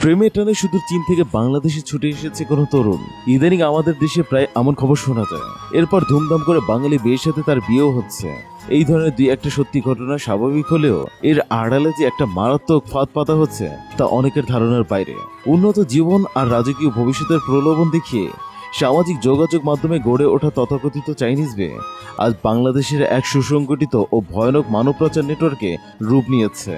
প্রেমের টানে শুধু চীন থেকে বাংলাদেশে ছুটে এসেছে কোনো তরুণ। ইদানিং আমাদের দেশে প্রায় এমন খবর শোনা যায়। এরপর ধুমধাম করে বাঙালি বিয়ের সাথে তার বিয়েও হচ্ছে। এই ধরনের দুই একটা সত্যি ঘটনা স্বাভাবিক হলেও এর আড়ালে যে একটা মারাত্মক ফাঁদ পাতা হচ্ছে তা অনেকের ধারণার বাইরে। উন্নত জীবন আর রাজকীয় ভবিষ্যতের প্রলোভন দেখিয়ে সামাজিক যোগাযোগ মাধ্যমে গড়ে ওঠা তথাকথিত চাইনিজ বিয়ে আজ বাংলাদেশের এক সুসংগঠিত ও ভয়ানক মানব পাচার নেটওয়ার্কে রূপ নিয়েছে।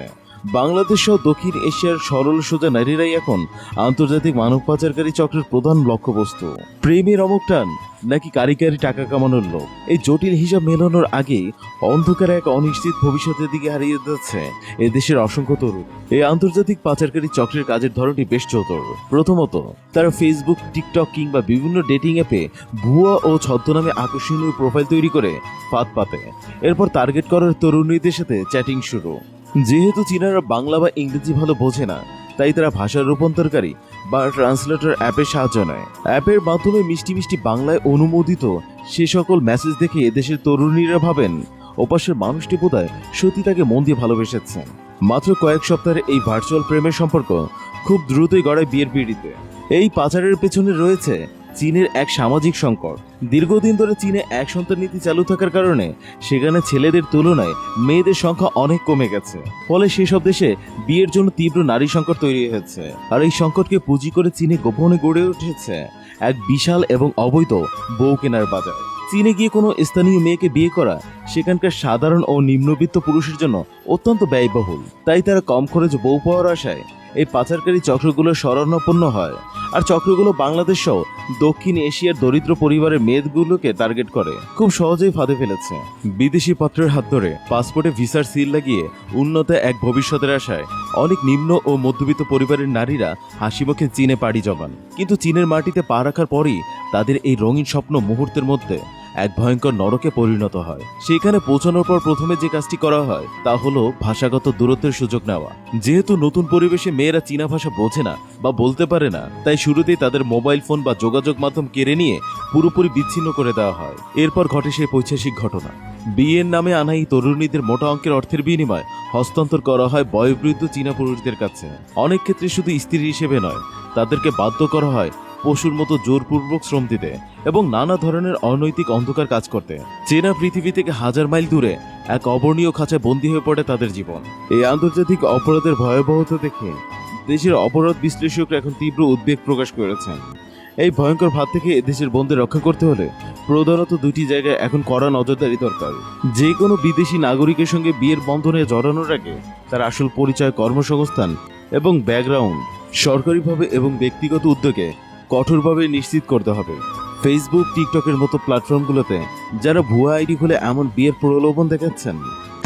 বাংলাদেশ সহ দক্ষিণ এশিয়ার সরল সোজা নারীরাই এখন আন্তর্জাতিক মানব পাচারকারী চক্রের প্রধান লক্ষ্যবস্তু। প্রেমের অমুক টান নাকি কারিগরি টাকা কামানোর লোক, এই জটিল হিসাব মেলানোর আগেই অন্ধকারে এক অনিশ্চিত ভবিষ্যতের দিকে হারিয়ে যাচ্ছে এদেশের অসংখ্য তরুণ। এই আন্তর্জাতিক পাচারকারী চক্রের কাজের ধরনটি বেশ চতুর। প্রথমত, তারা ফেসবুক, টিকটক কিংবা বিভিন্ন ডেটিং অ্যাপে ভুয়া ও ছদ্মনামে আকর্ষণীয় প্রোফাইল তৈরি করে ফাঁদ পাতে। এরপর টার্গেট করার তরুণীদের সাথে চ্যাটিং শুরু। যেহেতু চীনারা বাংলা বা ইংরেজি ভালো বোঝে না, তাই তারা ভাষার রূপান্তরকারী বা ট্রান্সলেটর অ্যাপের সাহায্য নেয়। অ্যাপের মাধ্যমে মিষ্টি মিষ্টি বাংলায় অনুমোদিত সে সকল মেসেজ দেখে এদেশের তরুণীরা ভাবেন ওপাশের মানুষটি বোধহয় সত্যি তাকে মন দিয়ে ভালোবেসেছেন। মাত্র কয়েক সপ্তাহের এই ভার্চুয়াল প্রেমের সম্পর্ক খুব দ্রুতই গড়ায় বিয়ের পিঁড়িতে। এই পাচারের পেছনে রয়েছে চীনের এক সামাজিক সংকট। দীর্ঘদিন ধরে চীনে এক সন্তান নীতি চালু থাকার কারণে সেখানে ছেলেদের তুলনায় মেয়েদের সংখ্যা অনেক কমে গেছে। ফলে সেসব দেশে বিয়ের জন্য তীব্র নারী সংকট তৈরি হয়েছে। আর এই সংকটকে পুঁজি করে চীনে গোপনে গড়ে উঠেছে এক বিশাল এবং অবৈধ বউ কেনার বাজার। চীনে গিয়ে কোনো স্থানীয় মেয়েকে বিয়ে করা সেখানকার সাধারণ ও নিম্নবিত্ত পুরুষের জন্য অত্যন্ত ব্যয়বহুল। তাই তারা কম খরচ বউ পাওয়ার আশায় এই পাচারকারী চক্রগুলো শরণাপন্ন হয়। আর চক্রগুলো বাংলাদেশ সহ দক্ষিণ এশিয়ার দরিদ্র পরিবারের মেয়েগুলোকে টার্গেট করে খুব সহজেই ফাঁদে ফেলেছে। বিদেশি পাত্রের হাত ধরে পাসপোর্টে ভিসার সিল লাগিয়ে উন্নত এক ভবিষ্যতের আশায় অনেক নিম্ন ও মধ্যবিত্ত পরিবারের নারীরা হাসিমুখে চীনে পাড়ি জমান। কিন্তু চীনের মাটিতে পা রাখার পরই তাদের এই রঙিন স্বপ্ন মুহূর্তের মধ্যে এক ভয়ঙ্কর নরকে পরিণত হয়। সেখানে পৌঁছানোর পর প্রথমে যে কাজটি করা হয় তা হলো ভাষাগত দূরত্বের সুযোগ নেওয়া। যেহেতু নতুন পরিবেশে মেয়েরা চীনা ভাষা বোঝে না বা বলতে পারে না, তাই শুরুতেই তাদের মোবাইল ফোন বা যোগাযোগ মাধ্যম কেড়ে নিয়ে পুরোপুরি বিচ্ছিন্ন করে দেওয়া হয়। এরপর ঘটে সেই পৈশাচিক ঘটনা। বিয়ের নামে আনা এই তরুণীদের মোটা অঙ্কের অর্থের বিনিময়ে হস্তান্তর করা হয় বয়োবৃদ্ধ চীনা পুরুষদের কাছে। অনেক ক্ষেত্রে শুধু স্ত্রী হিসেবে নয়, তাদেরকে বাধ্য করা হয় পশুর মতো জোরপূর্বক শ্রম দিতে এবং নানা ধরনের অনৈতিক অন্ধকার কাজ করতে। চীনা পৃথিবী থেকে হাজার মাইল দূরে এক অবর্ণীয় খাঁচায় বন্দী হয়ে পড়ে তাদের জীবন। এই আন্তর্জাতিক অপরাধের ভয়াবহতা দেখে দেশের অপরাধ বিশ্লেষকরা এখন তীব্র উদ্বেগ প্রকাশ করেছেন। এই ভয়ঙ্কর ভাত থেকে দেশের বন্দি রক্ষা করতে হলে প্রধানত দুটি জায়গায় এখন কড়া নজরদারি দরকার। যে কোনো বিদেশি নাগরিকের সঙ্গে বিয়ের বন্ধনে জড়ানোর আগে তার আসল পরিচয়, কর্মসংস্থান এবং ব্যাকগ্রাউন্ড সরকারিভাবে এবং ব্যক্তিগত উদ্যোগে কঠোরভাবে নিশ্চিত করতে হবে। ফেসবুক, টিকটকের মতো প্ল্যাটফর্মগুলোতে যারা ভুয়া আইডি খুলে এমন বিয়ের প্রলোভন দেখাচ্ছেন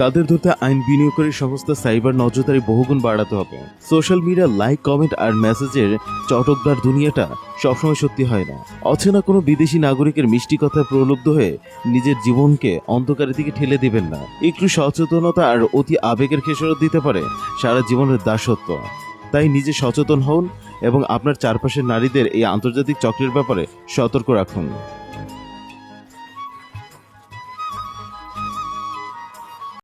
তাদের ধরতে আইন বিনিয়োগকারী সংস্থা সাইবার নজরদারি বহুগুণ বাড়াতে হবে। সোশ্যাল মিডিয়া লাইক, কমেন্ট আর মেসেজের চটকদার দুনিয়াটা সবসময় সত্যি হয় না। অচেনা কোনো বিদেশি নাগরিকের মিষ্টি কথায় প্রলুব্ধ হয়ে নিজের জীবনকে অন্ধকারের দিকে ঠেলে দেবেন না। একটু সচেতনতা আর অতি আবেগের খেসারত দিতে পারে সারা জীবনের দাসত্ব। তাই নিজে সচেতন হন এবং আপনার চারপাশের নারীদের এই আন্তর্জাতিক চক্রের ব্যাপারে সতর্ক রাখুন।